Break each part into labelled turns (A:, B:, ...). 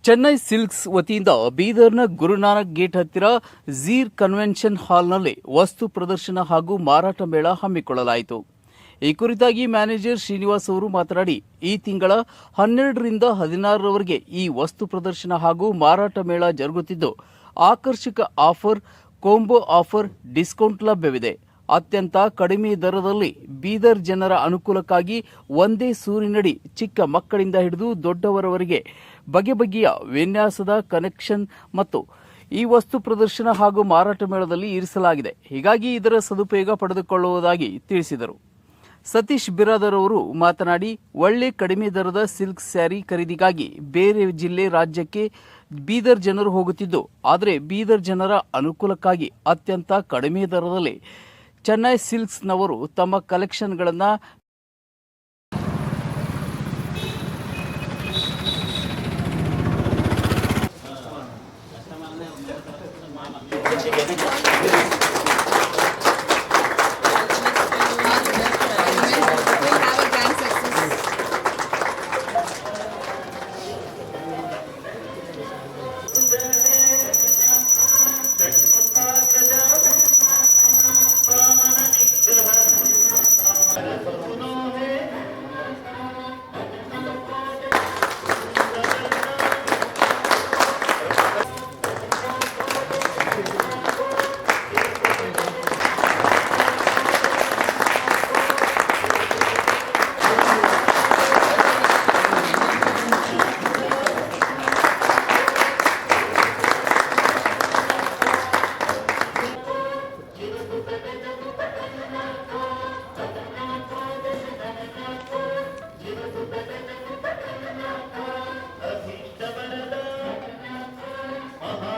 A: Chennai silks ವತಿಯಿಂದ ಬೀದರ್ನ Guru Nanak gate ಹತ್ತಿರ ಝೀರ್ convention ಹಾಲ್ನಲ್ಲಿ ವಸ್ತು ಪ್ರದರ್ಶನ ಹಾಗೂ ಮಾರಾಟ ಮೇಳ ಹಮ್ಮಿಕೊಳ್ಳಲಾಯಿತು. ಈ ಕುರಿತಾಗಿ ಮ್ಯಾನೇಜರ್ ಶ್ರೀನಿವಾಸ್ ಅವರು ಮಾತನಾಡಿ, ಈ ತಿಂಗಳ 12ರಿಂದ 16ರವರೆಗೆ ಈ ವಸ್ತು ಪ್ರದರ್ಶನ ಹಾಗೂ ಮಾರಾಟ ಮೇಳ ಜರುಗುತ್ತಿದ್ದು, ಆಕರ್ಷಕ ಆಫರ್, ಕೋಂಬೋ ಆಫರ್, ಡಿಸ್ಕೌಂಟ್ ಲಭ್ಯವಿದೆ. ಅತ್ಯಂತ ಕಡಿಮೆ ದರದಲ್ಲಿ ಬೀದರ್ ಜನರ ಅನುಕೂಲಕ್ಕಾಗಿ ಒಂದೇ ಸೂರಿನಡಿ ಚಿಕ್ಕ ಮಕ್ಕಳಿಂದ ಹಿಡಿದು ದೊಡ್ಡವರವರೆಗೆ ಬಗೆ ಬಗೆಯ ವಿನ್ಯಾಸದ ಕನೆಕ್ಷನ್ ಮತ್ತು ಈ ವಸ್ತು ಪ್ರದರ್ಶನ ಹಾಗೂ ಮಾರಾಟ ಮೇಳದಲ್ಲಿ ಇರಿಸಲಾಗಿದೆ. ಹೀಗಾಗಿ ಇದರ ಸದುಪಯೋಗ ಪಡೆದುಕೊಳ್ಳುವುದಾಗಿ ತಿಳಿಸಿದರು. ಸತೀಶ್ ಬಿರಾದರ್ ಅವರು ಮಾತನಾಡಿ, ಒಳ್ಳೆ ಕಡಿಮೆ ದರದ ಸಿಲ್ಕ್ ಸ್ಯಾರಿ ಖರೀದಿಗಾಗಿ ಬೇರೆ ಜಿಲ್ಲೆ ರಾಜ್ಯಕ್ಕೆ ಬೀದರ್ ಜನರು ಹೋಗುತ್ತಿದ್ದು, ಆದರೆ ಬೀದರ್ ಜನರ ಅನುಕೂಲಕ್ಕಾಗಿ ಅತ್ಯಂತ ಕಡಿಮೆ ದರದಲ್ಲಿ ಚೆನ್ನೈ ಸಿಲ್ಕ್ಸ್ನವರು ತಮ್ಮ ಕಲೆಕ್ಷನ್ಗಳನ್ನು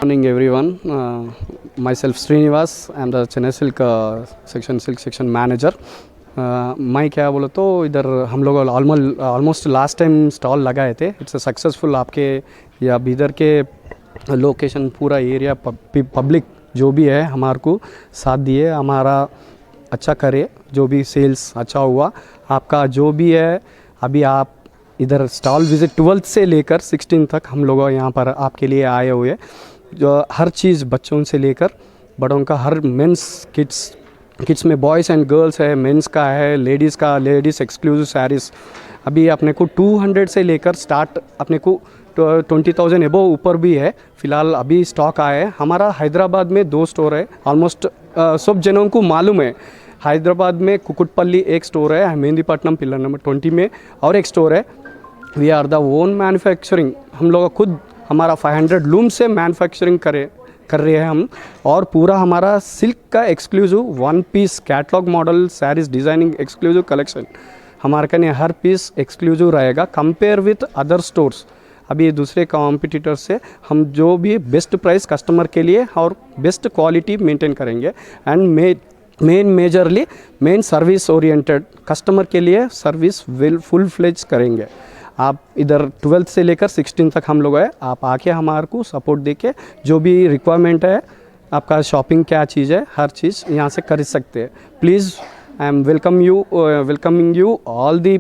B: Morning everyone, myself Srinivas, I am the Chennai Silk section manager. मैं क्या बोला तो इधर हम लोग ऑलमोस्ट लास्ट टाइम स्टॉल लगाए थे. It's a successful. आपके या बीदर के लोकेशन पूरा एरिया पब्लिक जो भी है हमारे को साथ दिए, हमारा अच्छा करे, जो भी सेल्स अच्छा हुआ. आपका जो भी है अभी आप इधर स्टॉल विजिट 12th से लेकर 16 तक हम लोग यहाँ पर आपके लिए आए हुए. जो हर चीज़ बच्चों से लेकर बड़ों का, हर मेंस किड्स में बॉयज़ एंड गर्ल्स है, मेंस का है, लेडीज़ एक्सक्लूसिव साड़ीज़ अभी अपने को 200 से लेकर स्टार्ट अपने को 20,000 एबो ऊपर भी है. फ़िलहाल अभी स्टॉक आया है. हमारा हैदराबाद में 2 स्टोर है. ऑलमोस्ट सब जनों को मालूम है. हैदराबाद में कुकुटपल्ली एक स्टोर है, मेहंदीपट्टनम पिलर नंबर 20 में और एक स्टोर है. We are the own manufacturing. हम लोग खुद हमारा 500 लूम से मैन्युफैक्चरिंग कर रहे हैं हम. और पूरा हमारा सिल्क का exclusive 1 piece catalogue model saris designing exclusive collection हमारे का हर पीस एक्सक्लूसिव रहेगा. कंपेयर विथ अदर स्टोर्स अभी दूसरे कॉम्पिटिटर से हम जो भी बेस्ट प्राइस कस्टमर के लिए और बेस्ट क्वालिटी मेंटेन करेंगे. And main service oriented customer के लिए सर्विस फुल फ्लेज करेंगे. आप इधर 12th से लेकर 16 तक हम लोग है. आप आके हमारे को सपोर्ट देके जो भी रिक्वायरमेंट है, आपका शॉपिंग क्या चीज़ है, हर चीज़ यहाँ से कर सकते हैं. Please I am welcoming you all the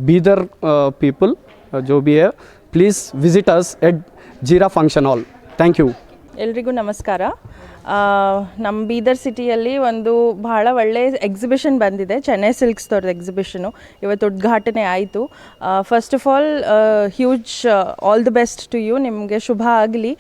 B: Bidar people जो भी है. Please visit us at Zeera function hall. Thank you.
C: ಎಲ್ರಿಗೂ ನಮಸ್ಕಾರ. ನಮ್ಮ ಬೀದರ್ ಸಿಟಿಯಲ್ಲಿ ಒಂದು ಭಾಳ ಒಳ್ಳೆ ಎಕ್ಸಿಬಿಷನ್ ಬಂದಿದೆ, ಚೆನ್ನೈ ಸಿಲ್ಕ್ಸ್ದವ್ರದ್ದು ಎಕ್ಸಿಬಿಷನು. ಇವತ್ತು ಉದ್ಘಾಟನೆ ಆಯಿತು. First of all huge all the best to you. ನಿಮಗೆ ಶುಭ ಆಗಲಿ.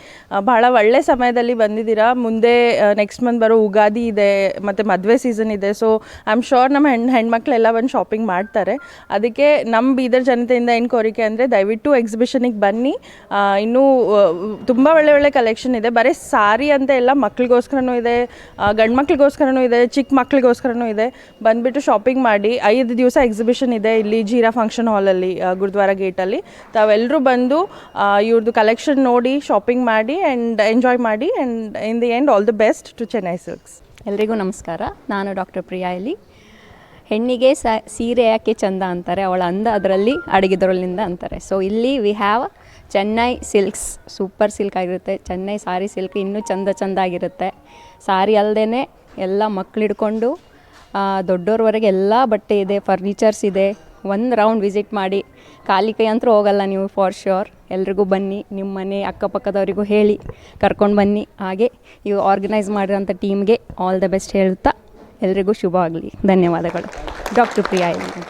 C: ಭಾಳ ಒಳ್ಳೆ ಸಮಯದಲ್ಲಿ ಬಂದಿದ್ದೀರಾ. ಮುಂದೆ ನೆಕ್ಸ್ಟ್ ಮಂತ್ ಬರೋ ಉಗಾದಿ ಇದೆ ಮತ್ತು ಮದುವೆ ಸೀಸನ್ ಇದೆ. ಸೊ ಐ ಆಮ್ ಶೋರ್ ನಮ್ಮ ಹೆಣ್ಮಕ್ಳೆಲ್ಲ ಬಂದು ಶಾಪಿಂಗ್ ಮಾಡ್ತಾರೆ. ಅದಕ್ಕೆ ನಮ್ಮ ಬೀದರ್ ಜನತೆಯಿಂದ ಏನು ಕೋರಿಕೆ ಅಂದರೆ, ದಯವಿಟ್ಟು ಎಕ್ಸಿಬಿಷನಿಗೆ ಬನ್ನಿ. ಇನ್ನೂ ತುಂಬ ಒಳ್ಳೆ ಕಲೆಕ್ಷನ್ ಇದೆ. ಬರೀ ಸಾರಿ ಅಂತ ಎಲ್ಲ ಮಕ್ಳಿಗೋಸ್ಕರನೂ ಇದೆ, ಗಂಡು ಮಕ್ಳಿಗೋಸ್ಕರನೂ ಇದೆ, ಚಿಕ್ಕ ಮಕ್ಳಿಗೋಸ್ಕರನೂ ಇದೆ. ಬಂದುಬಿಟ್ಟು ಶಾಪಿಂಗ್ ಮಾಡಿ. 5 ದಿವಸ ಎಕ್ಸಿಬಿಷನ್ ಇದೆ ಇಲ್ಲಿ ಜೀರಾ ಫಂಕ್ಷನ್ ಹಾಲಲ್ಲಿ, ಗುರುದ್ವಾರ ಗೇಟಲ್ಲಿ. ತಾವೆಲ್ಲರೂ ಬಂದು ಇವ್ರದ್ದು ಕಲೆಕ್ಷನ್ ನೋಡಿ ಶಾಪಿಂಗ್ ಮಾಡಿ ಆ್ಯಂಡ್ ಎಂಜಾಯ್ ಮಾಡಿ. And in the end all the best to Chennai Silks.
D: ಎಲ್ರಿಗೂ ನಮಸ್ಕಾರ. ನಾನು ಡಾಕ್ಟರ್ ಪ್ರಿಯಾ ಇಲ್ಲಿ. ಹೆಣ್ಣಿಗೆ ಸೀರೆ ಯಾಕೆ ಚಂದ ಅಂತಾರೆ, ಅವಳ ಅಂದ ಅದರಲ್ಲಿ ಅಡಗಿದ್ರಲ್ಲಿಂದ ಅಂತಾರೆ. ಸೊ ಇಲ್ಲಿ we have Chennai silks. Super silk ಆಗಿರುತ್ತೆ. ಚೆನ್ನೈ ಸಾರಿ ಸಿಲ್ಕ್ ಇನ್ನೂ ಚಂದ ಆಗಿರುತ್ತೆ. ಸಾರಿ ಅಲ್ಲದೇ ಎಲ್ಲ ಮಕ್ಕಳು ಹಿಡ್ಕೊಂಡು ದೊಡ್ಡೋರ್ವರೆಗೆ ಎಲ್ಲ ಬಟ್ಟೆ ಇದೆ, ಫರ್ನಿಚರ್ಸ್ ಇದೆ, ಒಂದು ರೌಂಡ್ ವಿಸಿಟ್ ಮಾಡಿ, ಖಾಲಿ ಕೈ ಅಂತೂ ಹೋಗಲ್ಲ ನೀವು ಫಾರ್ ಶ್ಯೂರ್. ಎಲ್ರಿಗೂ ಬನ್ನಿ, ನಿಮ್ಮ ಮನೆ ಅಕ್ಕಪಕ್ಕದವರಿಗೂ ಹೇಳಿ ಕರ್ಕೊಂಡು ಬನ್ನಿ. ಹಾಗೆ ಇವು ಆರ್ಗನೈಸ್ ಮಾಡಿರೋಂಥ ಟೀಮ್ಗೆ ಆಲ್ ದ ಬೆಸ್ಟ್ ಹೇಳುತ್ತಾ ಎಲ್ರಿಗೂ ಶುಭ ಆಗಲಿ. ಧನ್ಯವಾದಗಳು. ಡಾಕ್ಟರ್ ಪ್ರಿಯಾ ಎಲ್ಲಿ.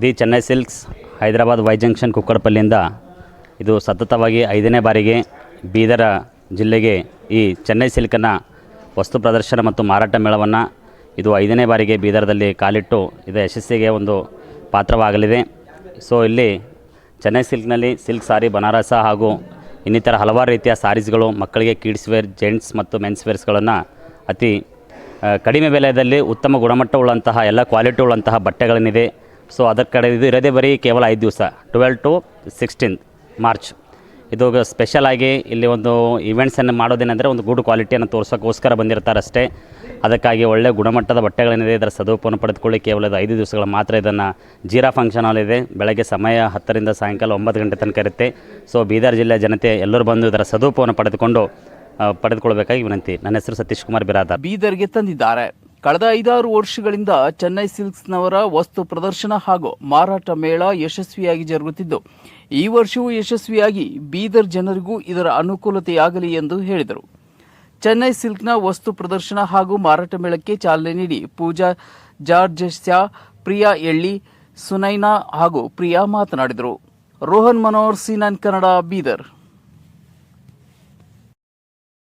E: The Chennai silks, Hyderabad Y junction ಕುಕ್ಕಡಪಲ್ಲಿಯಿಂದ ಇದು ಸತತವಾಗಿ 5ನೇ ಬಾರಿಗೆ ಬೀದರ ಜಿಲ್ಲೆಗೆ ಈ ಚೆನ್ನೈ ಸಿಲ್ಕನ್ನು ವಸ್ತು ಪ್ರದರ್ಶನ ಮತ್ತು ಮಾರಾಟ ಮೇಳವನ್ನು ಇದು 5ನೇ ಬಾರಿಗೆ ಬೀದರ್ದಲ್ಲಿ ಕಾಲಿಟ್ಟು ಇದು ಯಶಸ್ಸಿಗೆ ಒಂದು ಪಾತ್ರವಾಗಲಿದೆ. ಸೊ ಇಲ್ಲಿ ಚೆನ್ನೈ ಸಿಲ್ಕ್ನಲ್ಲಿ ಸಿಲ್ಕ್ ಸಾರಿ, ಬನಾರಸ ಹಾಗೂ ಇನ್ನಿತರ ಹಲವಾರು ರೀತಿಯ ಸಾರೀಸ್ಗಳು, ಮಕ್ಕಳಿಗೆ ಕಿಡ್ಸ್ ವೇರ್, ಜೆಂಟ್ಸ್ ಮತ್ತು ಮೆನ್ಸ್ ವೇರ್ಸ್ಗಳನ್ನು ಅತಿ ಕಡಿಮೆ ಬೆಲೆಯಲ್ಲಿ ಉತ್ತಮ ಗುಣಮಟ್ಟವುಳ್ಳಂತಹ ಎಲ್ಲ ಕ್ವಾಲಿಟಿ ಉಳ್ಳಂತಹ ಬಟ್ಟೆಗಳೇನಿದೆ. ಸೊ ಅದರ ಕಡೆ ಇದು ಇರೋದೇ ಬರೀ ಕೇವಲ 5 ದಿವಸ, 12 to 16 ಮಾರ್ಚ್. ಇದು ಸ್ಪೆಷಲ್ ಆಗಿ ಇಲ್ಲಿ ಒಂದು ಇವೆಂಟ್ಸನ್ನು ಮಾಡೋದೇನೆಂದರೆ ಒಂದು ಗುಡ್ ಕ್ವಾಲಿಟಿಯನ್ನು ತೋರಿಸೋಕ್ಕೋಸ್ಕರ ಬಂದಿರ್ತಾರಷ್ಟೇ. ಅದಕ್ಕಾಗಿ ಒಳ್ಳೆಯ ಗುಣಮಟ್ಟದ ಬಟ್ಟೆಗಳೇನಿದೆ ಇದರ ಸದುಪಯೋಗ ಪಡೆದುಕೊಳ್ಳಿ. ಕೇವಲ ಇದು 5 ದಿವಸಗಳ ಮಾತ್ರ ಇದನ್ನು ಜೀರಾ ಫಂಕ್ಷನ್ ಹಾಲ್ ಇದೆ. ಬೆಳಗ್ಗೆ ಸಮಯ 10ರಿಂದ ಸಾಯಂಕಾಲ 9 ಗಂಟೆ ತನಕ ಇರುತ್ತೆ. ಸೊ ಬೀದರ್ ಜಿಲ್ಲೆಯ ಜನತೆ ಎಲ್ಲರೂ ಬಂದು ಇದರ ಸದುಪಯೋಗ ಪಡೆದುಕೊಳ್ಬೇಕಾಗಿ ವಿನಂತಿ. ನನ್ನ ಹೆಸರು ಸತೀಶ್ ಕುಮಾರ್ ಬಿರಾದಾರ್.
A: ಬೀದರ್ಗೆ ತಂದಿದ್ದಾರೆ. ಕಳೆದ 5-6 ವರ್ಷಗಳಿಂದ ಚೆನ್ನೈ ಸಿಲ್ಕ್ಸ್ನವರ ವಸ್ತು ಪ್ರದರ್ಶನ ಹಾಗೂ ಮಾರಾಟ ಮೇಳ ಯಶಸ್ವಿಯಾಗಿ ಜರುಗುತ್ತಿದ್ದು, ಈ ವರ್ಷವೂ ಯಶಸ್ವಿಯಾಗಿ ಬೀದರ್ ಜನರಿಗೂ ಇದರ ಅನುಕೂಲತೆಯಾಗಲಿ ಎಂದು ಹೇಳಿದರು. ಚೆನ್ನೈ ಸಿಲ್ಕ್ನ ವಸ್ತು ಪ್ರದರ್ಶನ ಹಾಗೂ ಮಾರಾಟ ಮೇಳಕ್ಕೆ ಚಾಲನೆ ನೀಡಿ ಪೂಜಾ ಜಾರ್ಜಸ್ಯಾ, ಪ್ರಿಯಾ ಎಳ್ಳಿ, ಸುನೈನಾ ಹಾಗೂ ಪ್ರಿಯಾ ಮಾತನಾಡಿದರು. ರೋಹನ್ ಮನೋಹರ್, C9 ಕನ್ನಡ, ಬೀದರ್.